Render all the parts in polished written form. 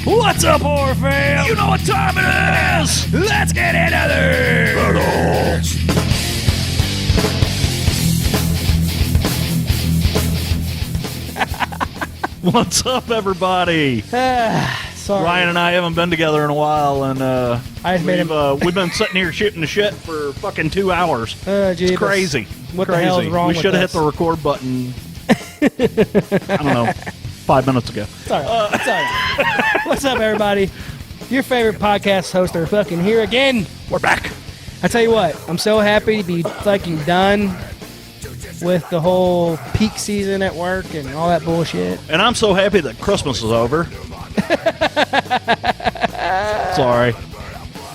What's up, horror fam? You know what time it is! Let's get into this! What's up, everybody? Sorry. Ryan and I haven't been together in a while, and we've been sitting here shooting the shit for fucking 2 hours. It's crazy. What crazy. the hell is wrong with We should have hit us? the record button, I don't know, 5 minutes ago. It's all right. It's all right. What's up, everybody? Your favorite podcast hosts are fucking here again. We're back. I tell you what, I'm so happy to be fucking done with the whole peak season at work and all that bullshit. And I'm so happy that Christmas is over. Sorry.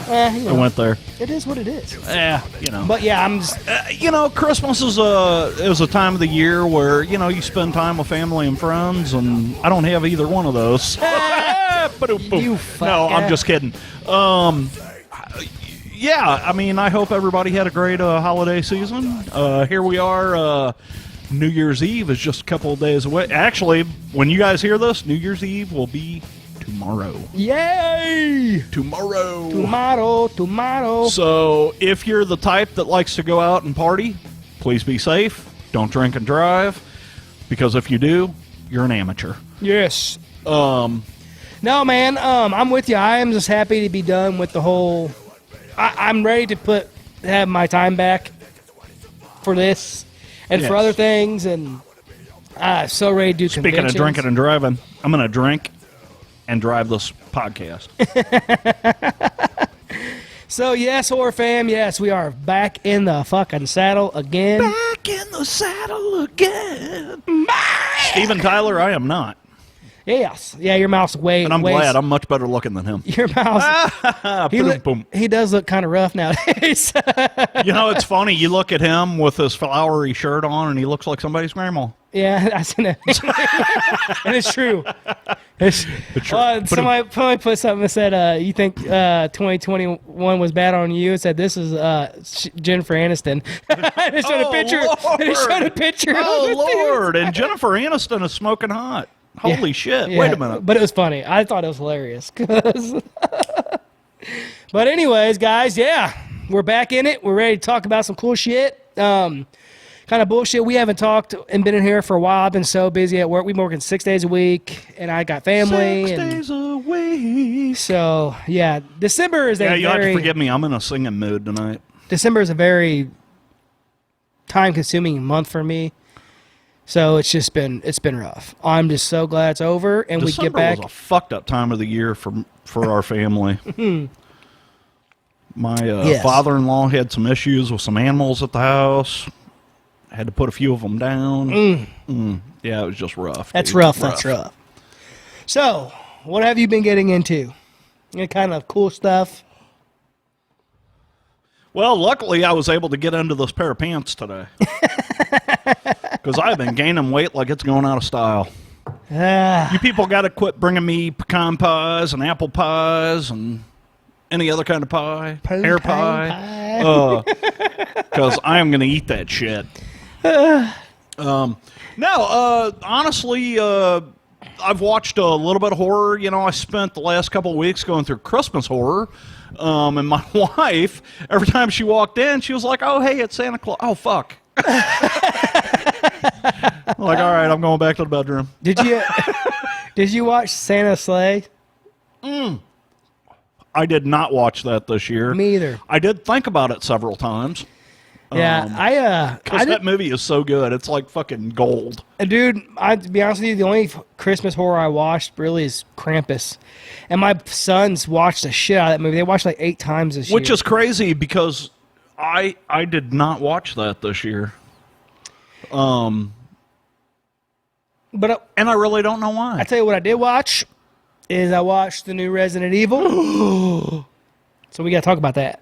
I went there. It is what it is. Yeah, you know. But yeah, I'm just... Christmas is a time of the year where, you spend time with family and friends, and I don't have either one of those. You fuck No, I'm ass. just kidding. Yeah, I mean, I hope everybody had a great holiday season. Here we are. New Year's Eve is just a couple of days away. Actually, when you guys hear this, New Year's Eve will be tomorrow. Yay! Tomato. So, if you're the type that likes to go out and party, please be safe. Don't drink and drive, because if you do, you're an amateur. Yes. No, man, I'm with you. I am just happy to be done with the whole... I'm ready to have my time back for this and for other things, and so ready to do Speaking conventions. of drinking and driving, I'm going to drink and drive this podcast. So, yes, horror fam, yes, we are back in the fucking saddle again. Back in the saddle again. Steven Tyler, I am not. Yes. Yeah, your mouth's way... And I'm glad. I'm much better looking than him. Your mouth... he does look kind of rough nowadays. It's funny. You look at him with his flowery shirt on, and he looks like somebody's grandma. Yeah, that's and it's true. It's true. Somebody put something that said, you think 2021 was bad on you? It said, this is Jennifer Aniston. And it showed a picture. Lord. And it showed a picture. Oh, Lord. And Jennifer Aniston is smoking hot. Holy shit. Yeah, Wait a minute. But it was funny. I thought it was hilarious. But anyways, guys, yeah, we're back in it. We're ready to talk about some cool shit. Kind of bullshit. We haven't talked and been in here for a while. I've been so busy at work. We've been working 6 days a week, and I got family. 6 days a week. So, yeah, December is Yeah, you have to forgive me. I'm in a singing mood tonight. December is a very time-consuming month for me. So it's been rough. I'm just so glad it's over and December we get back. was a fucked up time of the year for our family. My father-in-law had some issues with some animals at the house. I had to put a few of them down. Yeah, it was just rough. That's rough. That's rough. So, what have you been getting into? Any kind of cool stuff? Well, luckily I was able to get into this pair of pants today. Because I've been gaining weight like it's going out of style. You people got to quit bringing me pecan pies and apple pies and any other kind of pie. Hair pie. Because I am going to eat that shit. Honestly, I've watched a little bit of horror. I spent the last couple of weeks going through Christmas horror. And my wife, every time she walked in, she was like, "Oh, hey, it's Santa Claus." Oh, fuck. I'm like, all right, I'm going back to the bedroom. Did you watch Santa's Sleigh? I did not watch that this year. Me either. I did think about it several times. Yeah, because that movie is so good. It's like fucking gold. Dude, to be honest with you, the only Christmas horror I watched really is Krampus. And my sons watched the shit out of that movie. They watched like 8 times this year. Which is crazy because I did not watch that this year. And I really don't know why. I tell you what I did watch is I watched the new Resident Evil. So we got to talk about that.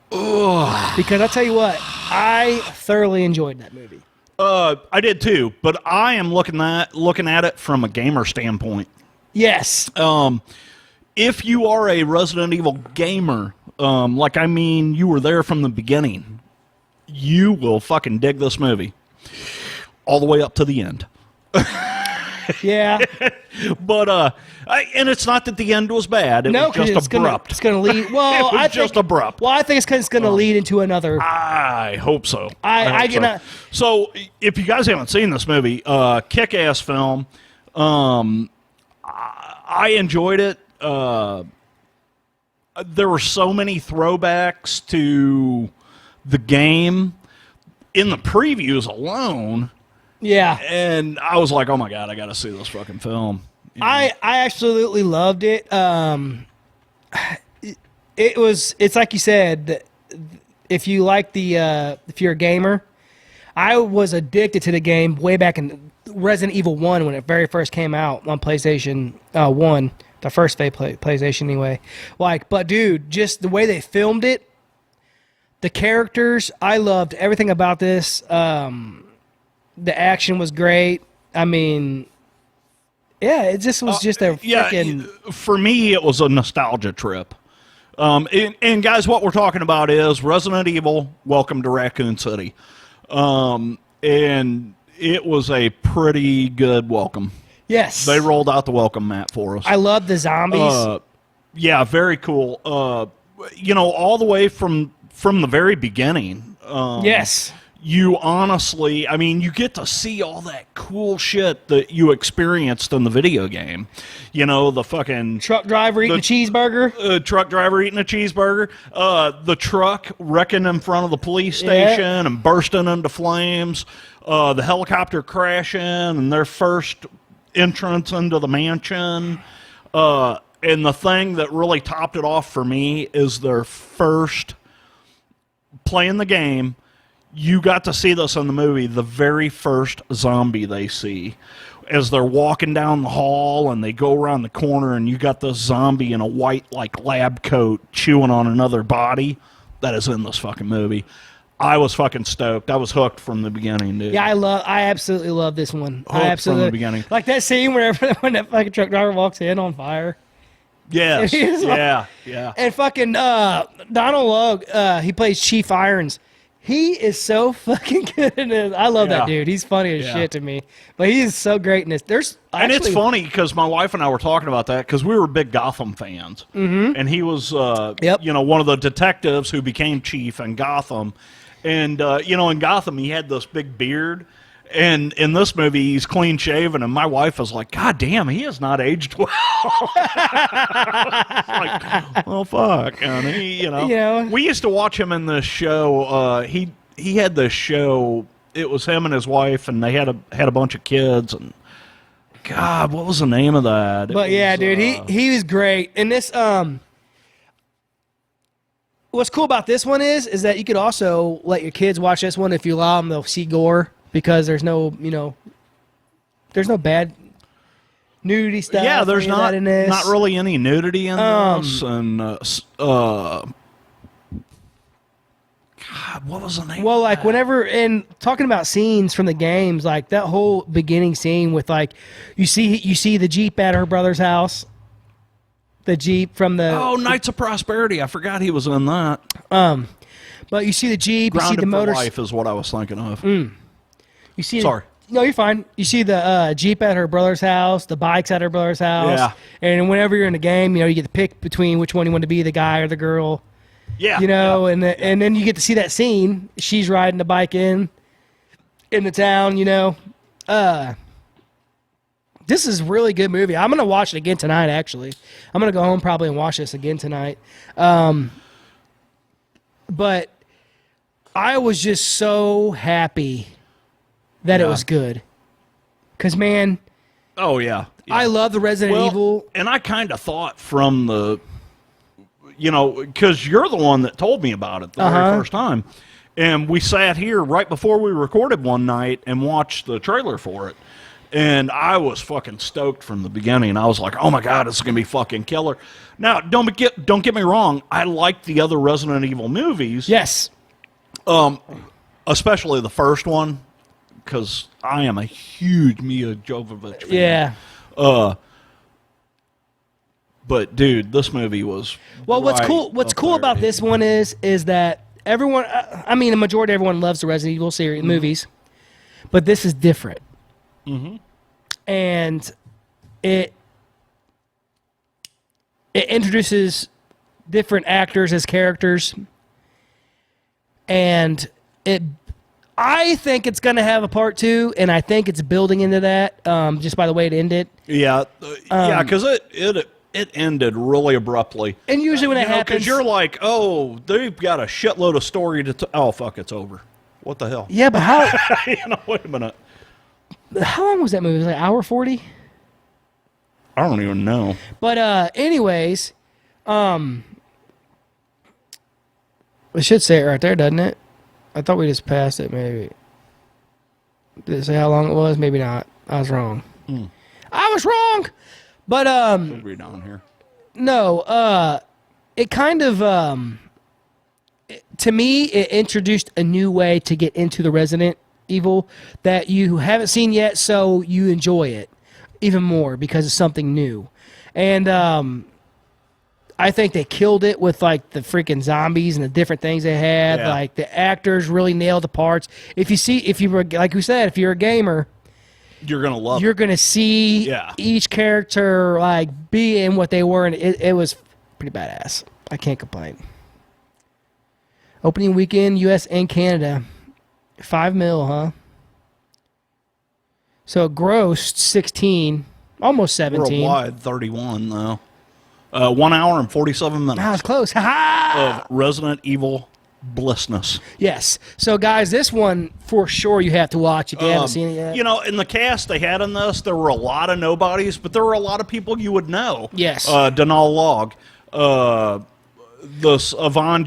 Because I tell you what, I thoroughly enjoyed that movie. I did too, but I am looking at it from a gamer standpoint. Yes. If you are a Resident Evil gamer, you were there from the beginning, you will fucking dig this movie. all the way up to the end. Yeah. But and it's not that the end was bad. It was just abrupt. It's going to lead. Well, I think just abrupt. Well, I think it's going to lead into another. I hope so. I hope so. So, if you guys haven't seen this movie, kick-ass film. I enjoyed it. There were so many throwbacks to the game in the previews alone. Yeah. And I was like, oh my God, I got to see this fucking film. You know? I absolutely loved it. It's like you said, if you like if you're a gamer, I was addicted to the game way back in Resident Evil 1 when it very first came out on PlayStation 1, the first PlayStation anyway. But dude, just the way they filmed it, the characters, I loved everything about this. The action was great. I mean, yeah, it just was just a freaking... For me, it was a nostalgia trip. And guys, what we're talking about is Resident Evil, Welcome to Raccoon City. And it was a pretty good welcome. Yes. They rolled out the welcome mat for us. I love the zombies. Yeah, very cool. All the way from the very beginning. Yes. You honestly, I mean, you get to see all that cool shit that you experienced in the video game. The fucking... Truck driver eating a cheeseburger. Truck driver eating a cheeseburger. The truck wrecking in front of the police station and bursting into flames. The helicopter crashing and their first entrance into the mansion. And the thing that really topped it off for me is their first playing the game. You got to see this in the movie, the very first zombie they see. As they're walking down the hall and they go around the corner and you got this zombie in a white, lab coat chewing on another body that is in this fucking movie. I was fucking stoked. I was hooked from the beginning, dude. Yeah, I absolutely love this one. Hooked from the beginning. Like that scene when that fucking truck driver walks in on fire. Yes, yeah. And fucking Donald Logue, he plays Chief Irons. He is so fucking good in this. I love that dude. He's funny as shit to me. But he is so great in this. And it's funny because my wife and I were talking about that because we were big Gotham fans. Mm-hmm. And he was, one of the detectives who became Chief in Gotham. And, in Gotham, he had this big beard. And in this movie, he's clean shaven. And my wife was like, God damn, he has not aged well. Well, fuck. And he, we used to watch him in this show. He had this show. It was him and his wife, and they had a bunch of kids. And God, what was the name of that? Dude, he was great. And this, what's cool about this one is that you could also let your kids watch this one if you allow them. They'll see gore. Because there's no bad nudity stuff. Yeah, there's not really any nudity in this. And God, what was the name? Well, whenever and talking about scenes from the games, like that whole beginning scene with you see the Jeep at her brother's house. The Jeep from the Knights of Prosperity. I forgot he was in that. But you see the Jeep, Grounded you see the motor. For Life is what I was thinking of. You see, sorry. No, you're fine. You see the Jeep at her brother's house, the bikes at her brother's house. Yeah. And whenever you're in the game, you get to pick between which one you want to be, the guy or the girl. Yeah. And then you get to see that scene. She's riding the bike in the town. This is a really good movie. I'm gonna watch it again tonight. Actually, I'm gonna go home probably and watch this again tonight. But I was just so happy that it was good. Because, man... Oh, yeah. I love the Resident Evil. And I kind of thought from the... because you're the one that told me about it the very first time. And we sat here right before we recorded one night and watched the trailer for it. And I was fucking stoked from the beginning. I was like, oh, my God, this is going to be fucking killer. Now, don't get me wrong. I like the other Resident Evil movies. Yes. Especially the first one. Because I am a huge Mia Jovovich fan. Yeah. But dude, this movie was What's cool about this one is that everyone, the majority of everyone loves the Resident Evil series movies, but this is different. And it introduces different actors as characters, and I think it's going to have a part 2, and I think it's building into that just by the way it ended. Yeah, because it ended really abruptly. And usually when it happens, because you're like, oh, they've got a shitload of story to. Oh fuck, it's over. What the hell? Yeah, but how? Wait a minute. How long was that movie? Was it like hour 40? I don't even know. But anyways, it should say it right there, doesn't it? I thought we just passed it, maybe. Did it say how long it was? Maybe not. I was wrong. I was wrong! But, We'll read on here. No, it kind of, to me, it introduced a new way to get into the Resident Evil that you haven't seen yet, so you enjoy it even more because it's something new. And I think they killed it with like the freaking zombies and the different things they had. Yeah. Like the actors really nailed the parts. If you were, like we said, if you're a gamer, you're gonna love. You're gonna see each character like be in what they were, and it was pretty badass. I can't complain. Opening weekend, U.S. and Canada, $5 million, huh? So it grossed 16, almost 17. Worldwide, 31 though. 1 hour and 47 minutes. Ah, it's close. Ha-ha! Of Resident Evil blissness. Yes. So, guys, this one for sure you have to watch if you haven't seen it yet. You know, in the cast they had in this, there were a lot of nobodies, but there were a lot of people you would know. Yes. Donal Log, this Ivan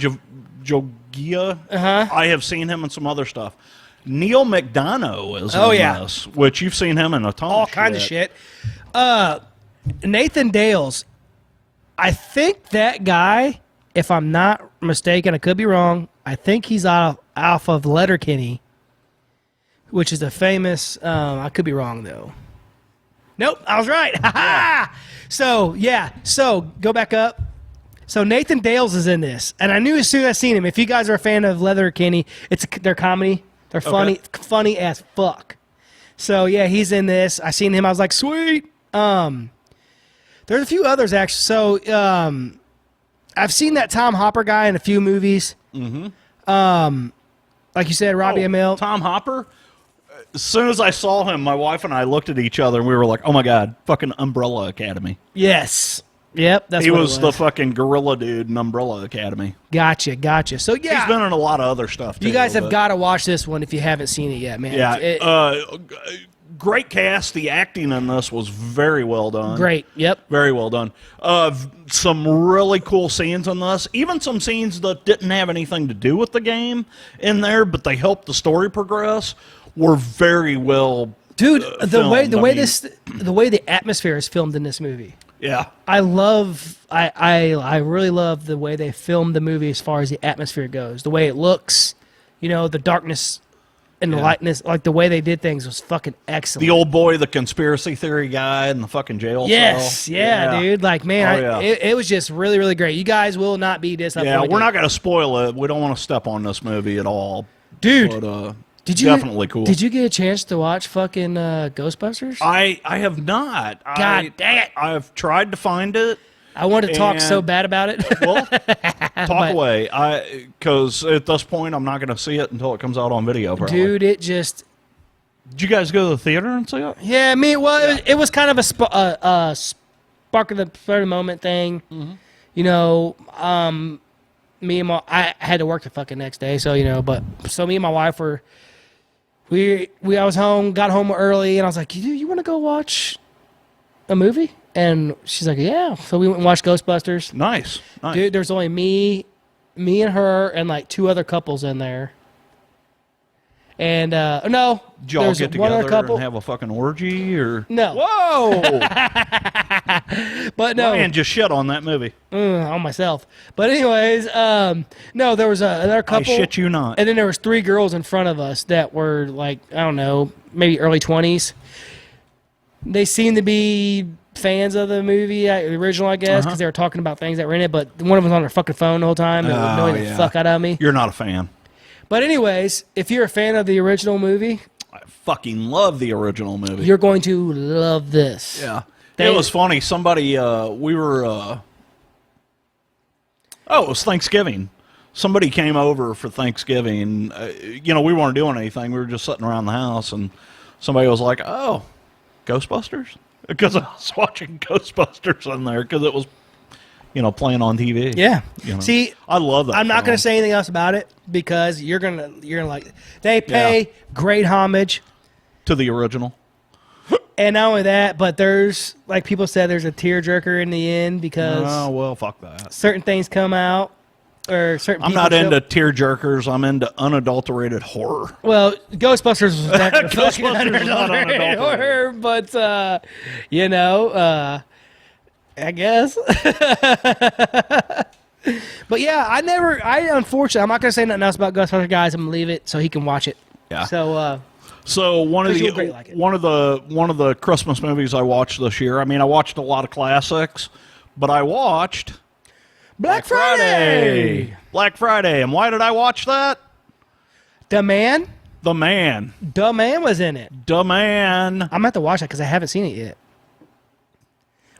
Jogia. I have seen him in some other stuff. Neil McDonough is in this, which you've seen him in a ton all of kinds of shit. Nathan Dales. I think that guy, if I'm not mistaken, I could be wrong, I think he's off of Letterkenny, which is a famous, I could be wrong, though. Nope, I was right. Yeah. So go back up. So Nathan Dales is in this, and I knew as soon as I seen him, if you guys are a fan of Letterkenny, their comedy. They're funny as fuck. So, yeah, he's in this. I seen him, I was like, sweet. There's a few others, actually. So, I've seen that Tom Hopper guy in a few movies. Like you said, Robbie Amell. Tom Hopper? As soon as I saw him, my wife and I looked at each other, and we were like, oh, my God, fucking Umbrella Academy. Yes. Yep, that's he what was the fucking gorilla dude in Umbrella Academy. Gotcha. So, yeah. He's been in a lot of other stuff, too. You guys have got to watch this one if you haven't seen it yet, man. Yeah. Great cast. The acting in this was very well done. Great. Yep. Very well done. Some really cool scenes in this. Even some scenes that didn't have anything to do with the game in there, but they helped the story progress, were very well Dude, the way filmed. the atmosphere is filmed in this movie. Yeah. I really love the way they filmed the movie as far as the atmosphere goes. The way it looks, the darkness and the lightness, like the way they did things was fucking excellent. The old boy, the conspiracy theory guy in the fucking jail cell. Yeah, dude. Like, man, it was just really, really great. You guys will not be disappointed. Yeah, we're not going to spoil it. We don't want to step on this movie at all. Dude. But, definitely cool. Did you get a chance to watch fucking Ghostbusters? I have not. God dang it. I've tried to find it. I wanted to talk so bad about it. Well, talk away. Because at this point, I'm not going to see it until it comes out on video, probably. Dude, it just... Did you guys go to the theater and see it? Yeah, it was kind of a spark of the moment thing. Mm-hmm. Me and I had to work the fucking next day, so, so me and my wife were... I was home, got home early, and I was like, you want to go watch a movie? And she's like, yeah. So we went and watched Ghostbusters. Nice. Dude, there's only me and her, and like two other couples in there. And, no. Did y'all get together and have a fucking orgy, or? No. Whoa! But no. Man, just shit on that movie. On myself. But anyways, no, there was another couple. I shit you not. And then there was three girls in front of us that were like, I don't know, maybe early 20s. They seemed to be fans of the movie, the original, I guess, because they were talking about things that were in it, but one of them was on their fucking phone the whole time and annoying the fuck out of me. You're not a fan. But anyways, if you're a fan of the original movie, I fucking love the original movie. You're going to love this. Yeah. It was funny. Somebody, we were, it was Thanksgiving. Somebody came over for Thanksgiving. We weren't doing anything. We were just sitting around the house, and somebody was like, "Oh, Ghostbusters?" Because I was watching Ghostbusters in there because it was, playing on TV. Yeah. See, I love that. I'm not going to say anything else about it because you're gonna like it. They pay great homage to the original. And not only that, but there's, like people said, there's a tearjerker in the end because fuck that. Certain things come out, or certain. I'm not into tearjerkers. I'm into unadulterated horror. Well, Ghostbusters was definitely Ghostbusters unadulterated horror, but I guess. But yeah, unfortunately, I'm not gonna say nothing else about Ghostbusters, guys. I'm gonna leave it so he can watch it. Yeah. So one of the Christmas movies I watched this year. I mean, I watched a lot of classics, but I watched Black Friday. Black Friday, and why did I watch that? The Man. The Man Was in it. The Man. I'm gonna have to watch that because I haven't seen it yet.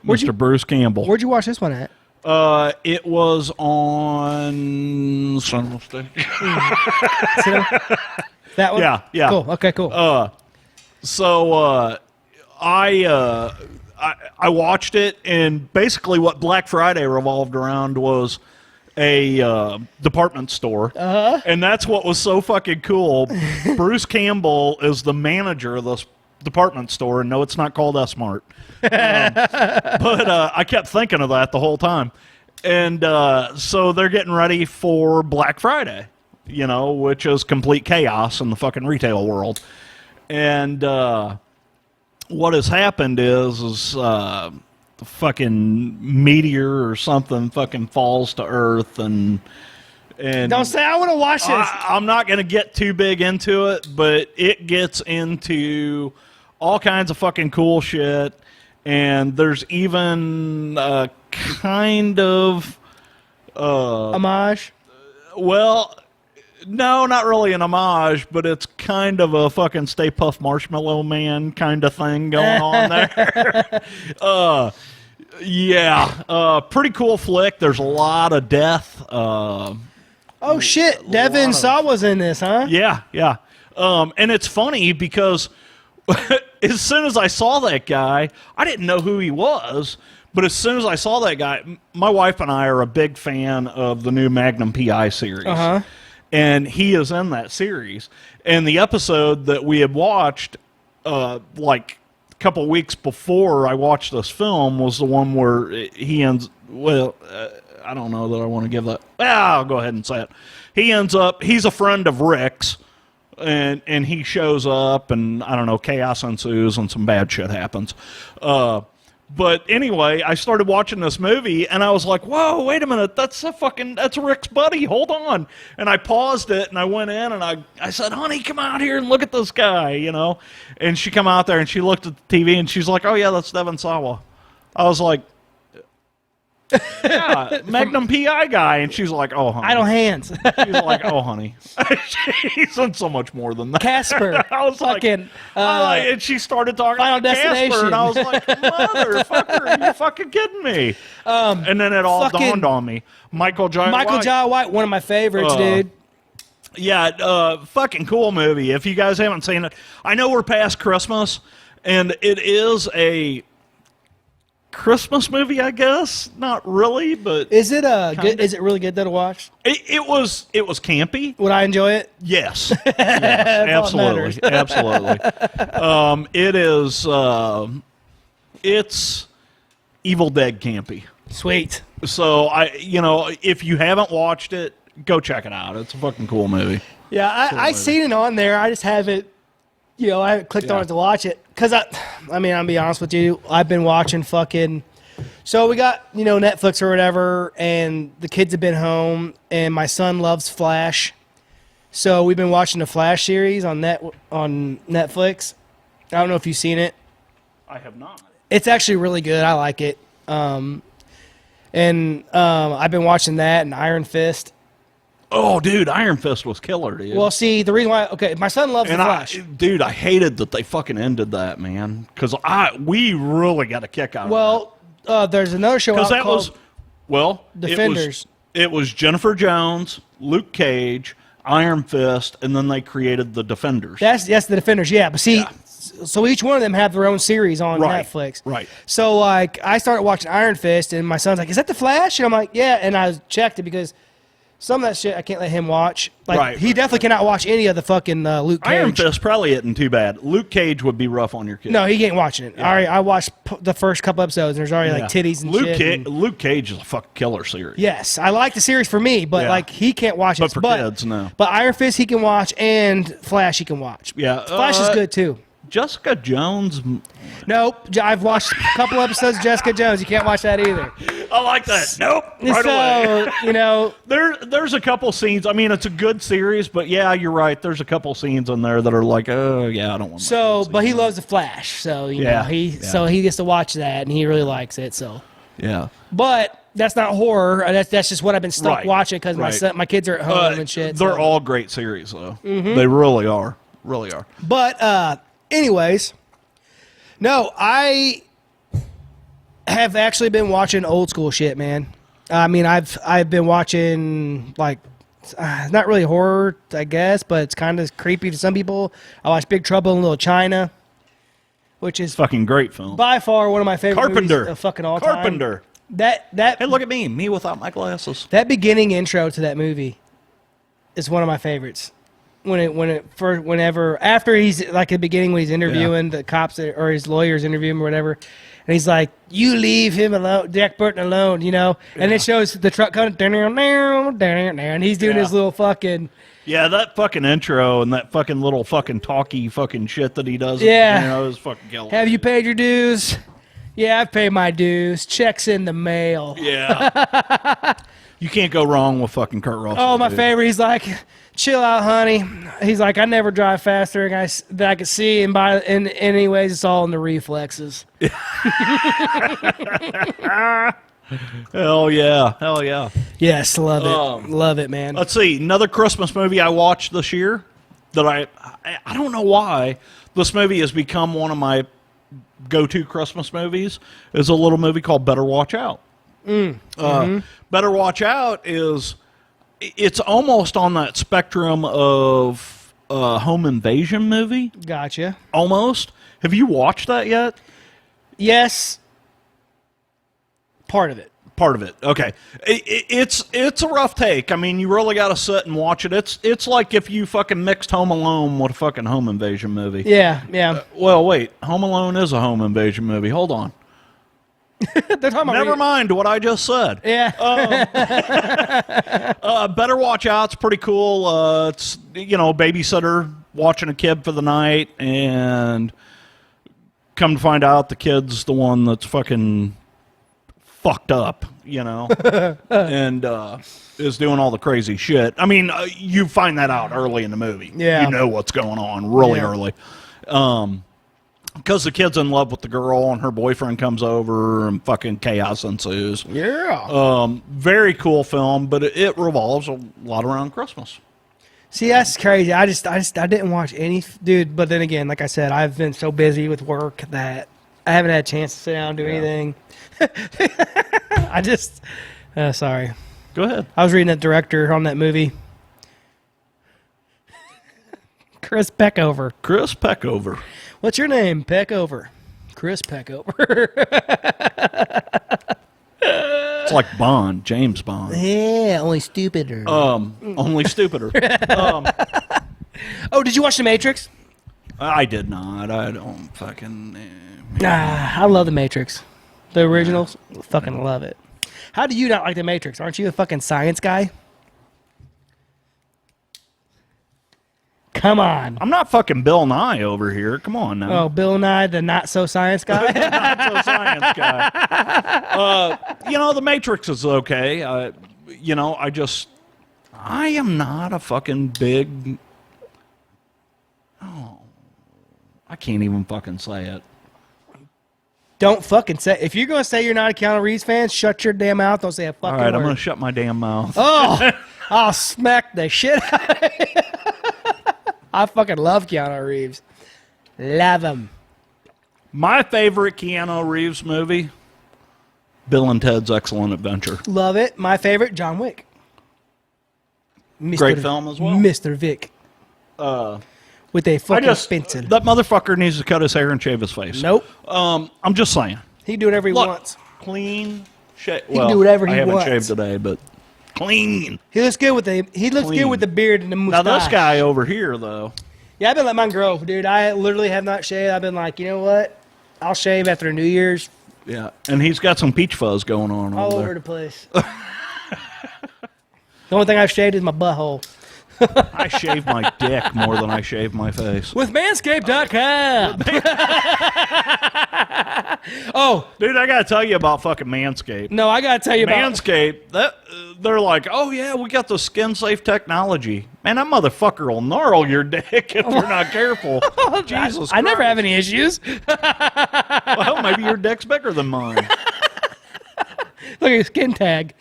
Mr. Bruce Campbell. Where'd you watch this one at? It was on That one? Yeah. Cool. Okay, cool. I watched it, and basically what Black Friday revolved around was a department store. And that's what was so fucking cool. Bruce Campbell is the manager of this department store, and no, it's not called S-Mart. But I kept thinking of that the whole time. And so they're getting ready for Black Friday, which is complete chaos in the fucking retail world. And what has happened is the fucking meteor or something fucking falls to Earth, and don't say I want to watch this. I'm not going to get too big into it, but it gets into all kinds of fucking cool shit. And there's even kind of homage. Well, no, not really an homage, but it's kind of a fucking Stay Puft Marshmallow Man kind of thing going on there. Pretty cool flick. There's a lot of death. Oh shit, Devin Sawa's in this, huh? Yeah. And it's funny because as soon as I saw that guy, I didn't know who he was. But as soon as I saw that guy, my wife and I are a big fan of the new Magnum P.I. series. And he is in that series. And the episode that we had watched, like a couple weeks before I watched this film, was the one where he ends... Well, I don't know that I want to give that... I'll go ahead and say it. He ends up... He's a friend of Rick's. And he shows up, and I don't know, chaos ensues, and some bad shit happens. But anyway, I started watching this movie, and I was like, whoa, wait a minute, that's Rick's buddy, hold on. And I paused it, and I went in, and I said, honey, come out here and look at this guy, And she come out there, and she looked at the TV, and she's like, oh, yeah, that's Devin Sawa. I was like, yeah, Magnum P.I. guy. And she's like, oh, honey. Idle hands. She's like, oh, honey. He's done so much more than that. Casper. I was fucking, and she started talking Final about Casper, and I was like, motherfucker, are you fucking kidding me? And then it all dawned on me. Michael Jai White, one of my favorites, dude. Yeah, fucking cool movie. If you guys haven't seen it, I know we're past Christmas, and it is a Christmas movie, I guess. Not really, but is it good? Is it really good to watch? It was campy. Would I enjoy it? Yes, absolutely. It is. It's Evil Dead campy. Sweet. So if you haven't watched it, go check it out. It's a fucking cool movie. Yeah, I seen it on there. I just haven't. I haven't clicked on it to watch it. Because, I'll be honest with you, I've been watching fucking... So we got, Netflix or whatever, and the kids have been home, and my son loves Flash. So we've been watching the Flash series on Netflix. I don't know if you've seen it. I have not. It's actually really good. I like it. And I've been watching that and Iron Fist. Oh, dude, Iron Fist was killer, dude. Well, see, the reason why... Okay, my son loves The Flash. Dude, I hated that they fucking ended that, man. Because we really got a kick out of that. There's another show out called... Defenders. It was Jennifer Jones, Luke Cage, Iron Fist, and then they created the Defenders. That's the Defenders, yeah. But see, so each one of them have their own series on Netflix. Right. So, like, I started watching Iron Fist, and my son's like, is that The Flash? And I'm like, yeah. And I checked it because some of that shit I can't let him watch. Like, he definitely cannot watch any of the fucking Luke Cage. Iron Fist probably isn't too bad. Luke Cage would be rough on your kid. No, he ain't watching it. Yeah. I watched the first couple episodes, and there's already, like, titties and shit. Luke Cage is a fucking killer series. Yes, I like the series for me, but, like, he can't watch it. But for kids, no. But Iron Fist he can watch, and Flash he can watch. Yeah. Flash is good, too. Jessica Jones. Nope. I've watched a couple episodes of Jessica Jones. You can't watch that either. I like that. Nope. Right away. You know. There's a couple scenes. I mean, it's a good series, but yeah, you're right. There's a couple scenes in there that are like, oh, yeah, I don't want to. But he loves The Flash. So, you know, so he gets to watch that, and he really likes it. So. Yeah. But that's not horror. That's just what I've been stuck watching because my kids are at home and shit. They're all great series, though. Mm-hmm. They really are. Really are. But, anyways, no, I have actually been watching old school shit, man. I mean, I've been watching, like, not really horror, I guess, but it's kind of creepy to some people. I watched Big Trouble in Little China, which is fucking great film. By far one of my favorite movies of fucking all time. Carpenter. Hey, look at me without my glasses. That beginning intro to that movie is one of my favorites. Whenever after he's like at the beginning when he's interviewing the cops or his lawyers interview him or whatever, and he's like, "You leave him alone, Jack Burton alone," you know, and it shows the truck coming down, and he's doing his little fucking that fucking intro and that fucking little fucking talky fucking shit that he does. Yeah, you know, is fucking killer. Have you paid your dues? Yeah, I've paid my dues. Checks in the mail. Yeah. You can't go wrong with fucking Kurt Russell. Oh, my favorite. He's like, chill out, honey. He's like, I never drive faster than I can see, and anyways, it's all in the reflexes. Hell yeah. Yes, love it. Love it, man. Let's see. Another Christmas movie I watched this year that I don't know why this movie has become one of my go-to Christmas movies is a little movie called Better Watch Out. Better Watch Out it's almost on that spectrum of a home invasion movie. Gotcha. Almost. Have you watched that yet? Yes. Part of it. Okay. It's a rough take. I mean, you really got to sit and watch it. It's like if you fucking mixed Home Alone with a fucking home invasion movie. Yeah. Well, wait. Home Alone is a home invasion movie. Hold on. Never mind what I just said. Yeah. Better Watch Out's pretty cool. It's, babysitter watching a kid for the night, and come to find out the kid's the one that's fucking fucked up, and is doing all the crazy shit. I mean, you find that out early in the movie. Yeah. You know what's going on really early. Because the kid's in love with the girl and her boyfriend comes over and fucking chaos ensues. Yeah. Very cool film, but it revolves a lot around Christmas. See, that's crazy. I didn't watch any, dude. But then again, like I said, I've been so busy with work that I haven't had a chance to sit down and do anything. Sorry. Go ahead. I was reading the director on that movie. Chris Peckover. What's your name? Peckover. Chris Peckover. It's like Bond, James Bond. Yeah, only stupider. Only stupider. Oh, did you watch The Matrix? I did not. I don't fucking... I love The Matrix. The originals. Fucking love it. How do you not like The Matrix? Aren't you a fucking science guy? Come on. I'm not fucking Bill Nye over here. Come on now. Oh, Bill Nye, the not-so-science guy? Not-so-science guy. The Matrix is okay. I am not a fucking big... Oh, I can't even fucking say it. Don't fucking say... If you're going to say you're not a Keanu Reeves fan, shut your damn mouth. Don't say a fucking word. All right, I'm going to shut my damn mouth. Oh! I'll smack the shit out of you. I fucking love Keanu Reeves. Love him. My favorite Keanu Reeves movie, Bill and Ted's Excellent Adventure. Love it. My favorite, John Wick. Great film as well. Mr. Vic. With a fucking pencil. That motherfucker needs to cut his hair and shave his face. Nope. I'm just saying. He can do whatever he wants. Clean shave. He can do whatever he wants. I haven't shaved today, but clean. He looks good with the beard and the mustache. Now this guy over here, though. Yeah, I've been letting mine grow, dude. I literally have not shaved. I've been like, you know what? I'll shave after New Year's. Yeah, and he's got some peach fuzz going on all over the place. The only thing I've shaved is my butthole. I shave my dick more than I shave my face. With Manscaped.com. Oh, dude, I gotta tell you about fucking Manscaped. No, I gotta tell you about Manscaped. They're like, oh yeah, we got the skin safe technology. Man, that motherfucker will gnarl your dick if you're not careful. Jesus Christ. I never have any issues. Well, maybe your dick's bigger than mine. Look at your skin tag.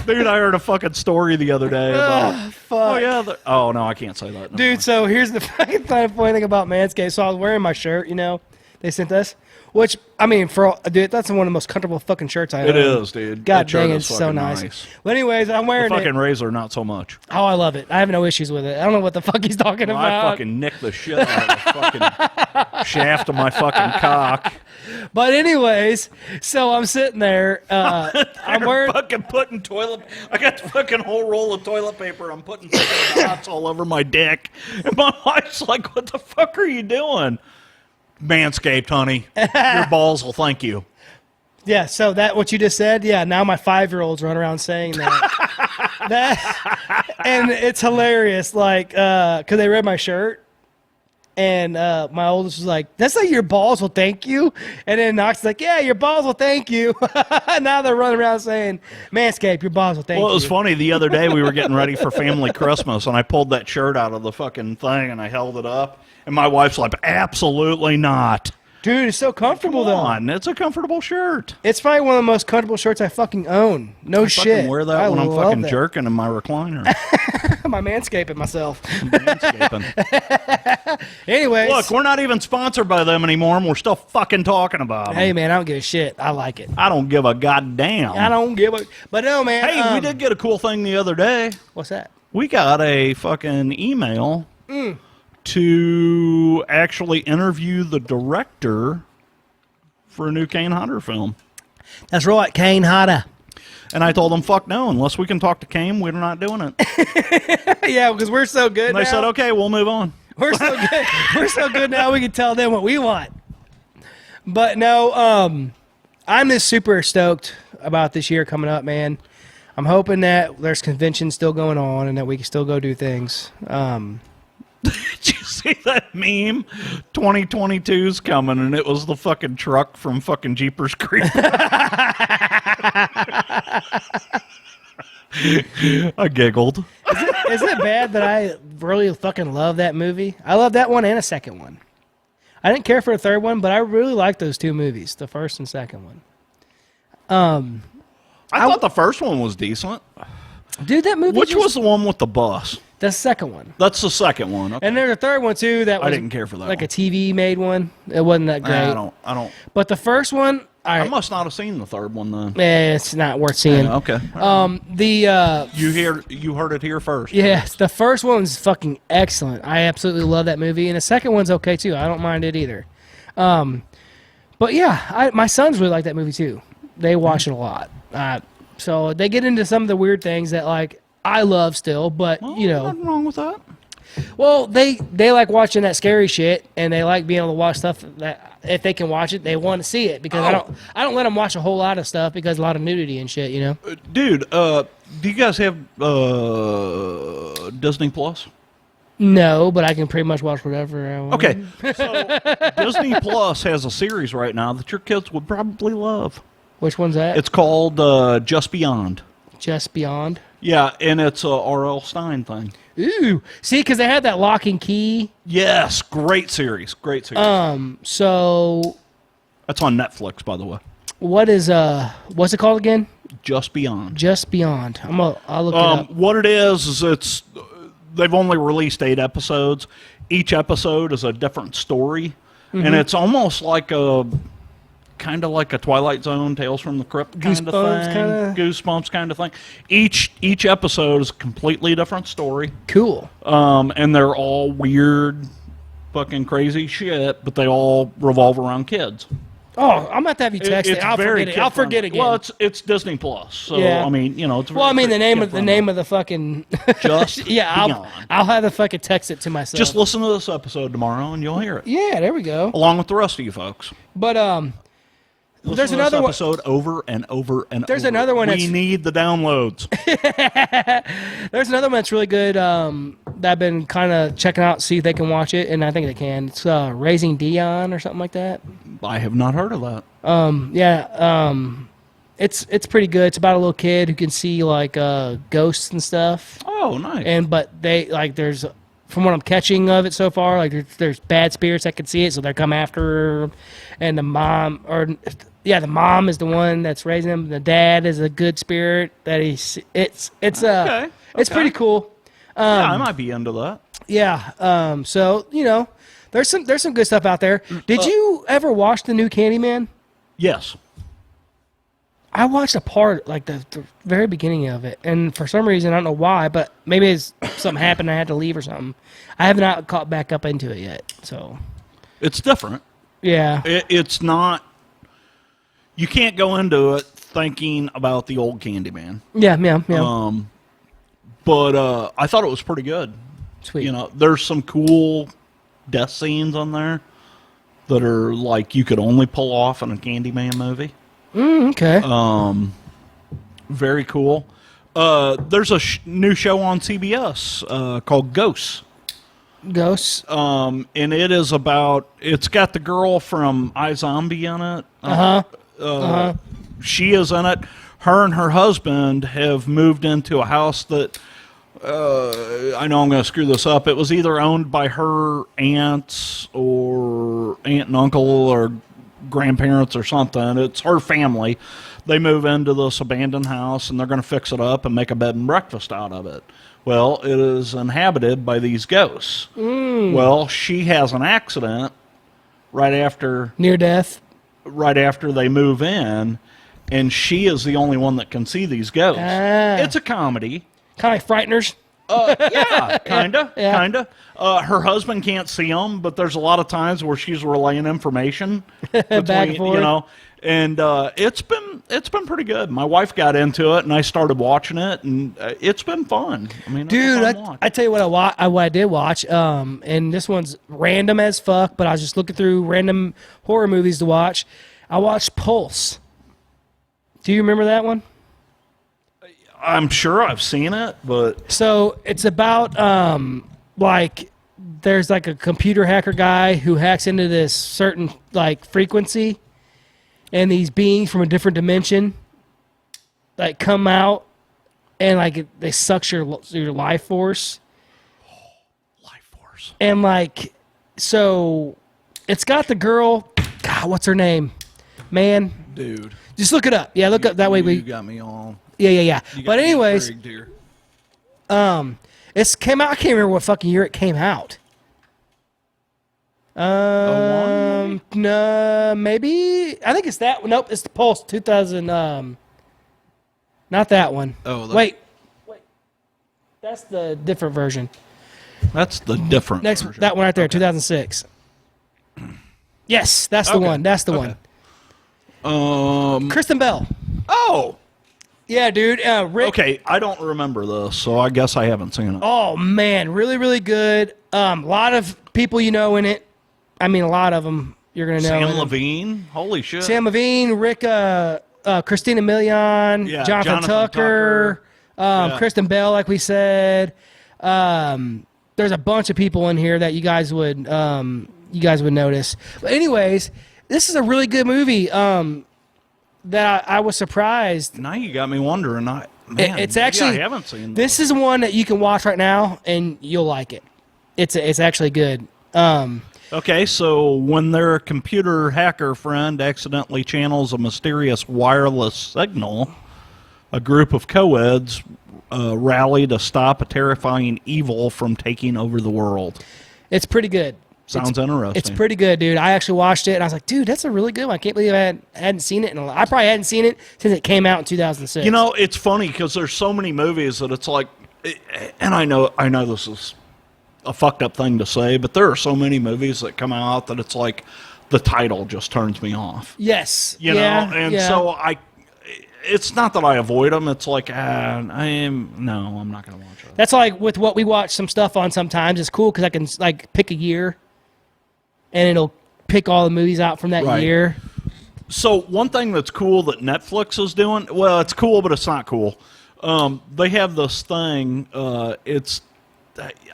Dude, I heard a fucking story the other day about. Fuck. Oh yeah. Oh no, I can't say that. No Dude, more. so here's the fucking funny thing about Manscaped. So I was wearing my shirt, you know, they sent us, which I mean, dude, that's one of the most comfortable fucking shirts I own. It is, dude. God dang, it's so nice. But anyways, I'm wearing the fucking razor, not so much. Oh, I love it. I have no issues with it. I don't know what the fuck he's talking about. I fucking nicked the shit out of the fucking shaft of my fucking cock. But anyways, so I'm sitting there. I'm wearing fucking putting toilet. I got the fucking whole roll of toilet paper. I'm putting fucking dots all over my dick, and my wife's like, "What the fuck are you doing?" Manscaped, honey. Your balls will thank you. Yeah. So that what you just said. Yeah. Now my 5-year-olds run around saying that. And it's hilarious. Like, because they read my shirt. And my oldest was like, that's like your balls will thank you. And then Knox is like, yeah, your balls will thank you. Now they're running around saying, Manscaped, your balls will thank you. Well, it was funny. The other day we were getting ready for family Christmas, and I pulled that shirt out of the fucking thing, and I held it up. And my wife's like, absolutely not. Dude, it's so comfortable, Come on. It's a comfortable shirt. It's probably one of the most comfortable shirts I fucking own. No shit. I fucking wear that when I'm fucking jerking in my recliner. My manscaping myself. Manscaping. Anyways. Look, we're not even sponsored by them anymore, and we're still fucking talking about them. Hey, man, I don't give a shit. I like it. I don't give a goddamn. I don't give a... But no, man. Hey, we did get a cool thing the other day. What's that? We got a fucking email to actually interview the director for a new Kane Hodder film. That's right, Kane Hodder. And I told them, fuck no, unless we can talk to Kane, we're not doing it. Yeah, because we're so good and now. They said, okay, we'll move on. We're so good. We're so good now we can tell them what we want. But no, I'm just super stoked about this year coming up, man. I'm hoping that there's conventions still going on and that we can still go do things. Did you see that meme? 2022's coming, and it was the fucking truck from fucking Jeepers Creepers. I giggled. Is it bad that I really fucking love that movie? I love that one and a second one. I didn't care for a third one, but I really like those two movies, the first and second one. I thought the first one was decent. Dude, that movie. Which was the one with the bus? The second one. That's the second one. Okay. And there's a third one too. That was I didn't care for that. Like one. A TV made one. It wasn't that great. I don't. But the first one, I must not have seen the third one then. It's not worth seeing. Yeah, okay. You heard it here first. Yes, the first one's fucking excellent. I absolutely love that movie, and the second one's okay too. I don't mind it either. But yeah, my sons really like that movie too. They watch it a lot. So they get into some of the weird things that like I love still, but you know, nothing wrong with that. Well, they like watching that scary shit, and they like being able to watch stuff that if they can watch it, they want to see it because I don't let them watch a whole lot of stuff because a lot of nudity and shit, you know. Dude, do you guys have Disney Plus? No, but I can pretty much watch whatever I want. Okay, so Disney Plus has a series right now that your kids would probably love. Which one's that? It's called Just Beyond. Just Beyond? Yeah, and it's a R.L. Stein thing. Ooh, see, because they had that Lock and Key. Yes, great series, great series. So that's on Netflix, by the way. what's it called again? Just Beyond. Just Beyond. I'll look it up. What it is they've only released 8 episodes. Each episode is a different story, and it's almost like a Twilight Zone, Tales from the Crypt kind of thing. Goosebumps kind of thing. Each episode is a completely different story. Cool. And they're all weird, fucking crazy shit, but they all revolve around kids. Oh, I'm going to have you text it. I'll forget again. Well, it's Disney Plus, so yeah. I mean, it's. Well, I mean the name of the fucking. Just yeah, I'll have to fucking text it to myself. Just listen to this episode tomorrow, and you'll hear it. Yeah, there we go. Along with the rest of you folks. But there's another episode over and over and there's over. another one. We need the downloads. There's another one that's really good that I've been kind of checking out, see if they can watch it, and I think they can. It's Raising Dion or something like that. I have not heard of that. It's pretty good. It's about a little kid who can see like ghosts and stuff. Oh, nice. But they there's, from what I'm catching of it so far, like there's bad spirits that can see it, so they're come after her, and the mom is the one that's raising him. The dad is a good spirit that it's pretty cool. I might be into that. Yeah. So there's some good stuff out there. Did you ever watch the new Candyman? Yes. I watched a part, like the very beginning of it, and for some reason I don't know why, but maybe something happened. I had to leave or something. I have not caught back up into it yet. So it's different. Yeah. It's not. You can't go into it thinking about the old Candyman. Yeah. But I thought it was pretty good. Sweet. There's some cool death scenes on there that are like you could only pull off in a Candyman movie. Okay. Very cool. There's a new show on CBS called Ghosts. Ghosts. And it's got the girl from iZombie in it. She is in it. Her and her husband have moved into a house that I know I'm going to screw this up. It was either owned by her aunts or aunt and uncle or grandparents or something. It's her family. They move into this abandoned house and they're going to fix it up and make a bed and breakfast out of it. Well, it is inhabited by these ghosts. Well, she has an accident right after near death. Right after they move in, and she is the only one that can see these ghosts. It's a comedy. Kind of like Frighteners. Yeah, kinda. Her husband can't see them, but there's a lot of times where she's relaying information between, back and forth. And it's been pretty good. My wife got into it, and I started watching it, and it's been fun. I mean, dude, I tell you what I did watch, and this one's random as fuck, but I was just looking through random horror movies to watch. I watched Pulse. Do you remember that one? I'm sure I've seen it, but so it's about like there's like a computer hacker guy who hacks into this certain like frequency, and these beings from a different dimension like come out and like they suck your life force. Life force. And like so it's got the girl, God, what's her name? Man. Dude. Just look it up. Yeah, look up that way you got me all. Yeah. But anyways, intrigued, it's came out. I can't remember what fucking year it came out. No, maybe I think it's that one. Nope, it's the Pulse 2000. Not that one. Oh, wait, that's the different version. That's the different version. That one right there, 2006. Yes, that's the one. That's the one. Kristen Bell. Oh. Yeah, dude. Rick. Okay, I don't remember this, so I guess I haven't seen it. Oh man, really, really good. A lot of people in it. I mean, a lot of them you're gonna know. Sam Levine. Holy shit. Sam Levine, Rick, Christina Milian, Jonathan Tucker. Kristen Bell, like we said. There's a bunch of people in here that you guys would notice. But anyways, this is a really good movie. That I was surprised. Now you got me wondering. It's actually. I haven't seen this. Is one that you can watch right now and you'll like it. It's actually good. That's Okay, so when their computer hacker friend accidentally channels a mysterious wireless signal, a group of co-eds rally to stop a terrifying evil from taking over the world. It's pretty good. Sounds interesting. It's pretty good, dude. I actually watched it, and I was like, dude, that's a really good one. I can't believe I hadn't seen it. I probably hadn't seen it since it came out in 2006. You know, it's funny because there's so many movies that it's like, and I know this is a fucked up thing to say, but there are so many movies that come out that it's like the title just turns me off. Yes. You know, and so it's not that I avoid them. It's like, I'm not going to watch it. That's like with what we watch some stuff on sometimes. It's cool because I can like pick a year and it'll pick all the movies out from that year. So one thing that's cool that Netflix is doing, well, it's cool, but it's not cool. They have this thing,